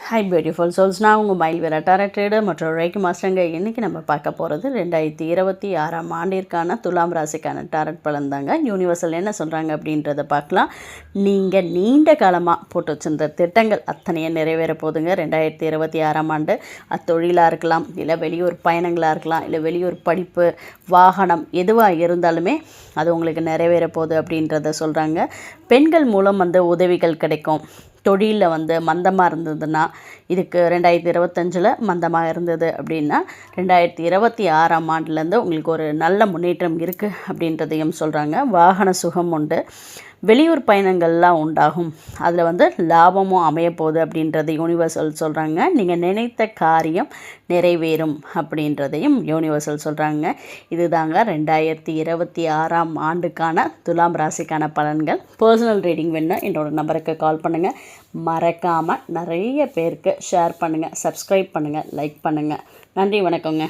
High beautiful souls. நான் உங்கள் மயில் வேற டாரட் ட்ரேடர் மற்றும் ரேக்கி மாஸ்டருங்க. இன்றைக்கி நம்ம பார்க்க போகிறது 2026 ஆண்டிற்கான துலாம் ராசிக்கான டாரட் பலன் தாங்க. யூனிவர்சல் என்ன சொல்கிறாங்க அப்படின்றத பார்க்கலாம். நீங்கள் நீண்ட காலமாக போட்டு வச்சிருந்த திட்டங்கள் அத்தனையும் நிறைவேற போதுங்க 2026 ஆண்டு. தொழிலாக இருக்கலாம், இல்லை வெளியூர் பயணங்களாக இருக்கலாம், இல்லை வெளியூர் படிப்பு, வாகனம் எதுவாக இருந்தாலுமே அது உங்களுக்கு நிறைவேற போகுது அப்படின்றத சொல்கிறாங்க. பெண்கள் மூலம் உதவிகள் கிடைக்கும். தொழிலில் மந்தமாக இருந்ததுன்னா, இதுக்கு 2025 மந்தமாக இருந்தது அப்படின்னா 2026 ஆண்டுலேருந்து உங்களுக்கு ஒரு நல்ல முன்னேற்றம் இருக்குது அப்படின்றதையும் சொல்கிறாங்க. வாகன சுகம் உண்டு, வெளியூர் பயணங்கள்லாம் உண்டாகும், அதில் லாபமும் அமையப்போகுது அப்படின்றத யூனிவர்சல் சொல்கிறாங்க. நீங்கள் நினைத்த காரியம் நிறைவேறும் அப்படின்றதையும் யூனிவர்சல் சொல்கிறாங்க. இதுதாங்க 2026 ஆண்டுக்கான துலாம் ராசிக்கான பலன்கள். பர்சனல் ரீடிங் வேணும்னா என்னோடய நம்பருக்கு கால் பண்ணுங்கள். மறக்காமல் நிறைய பேருக்கு ஷேர் பண்ணுங்கள், சப்ஸ்கிரைப் பண்ணுங்கள், லைக் பண்ணுங்கள். நன்றி, வணக்கங்க.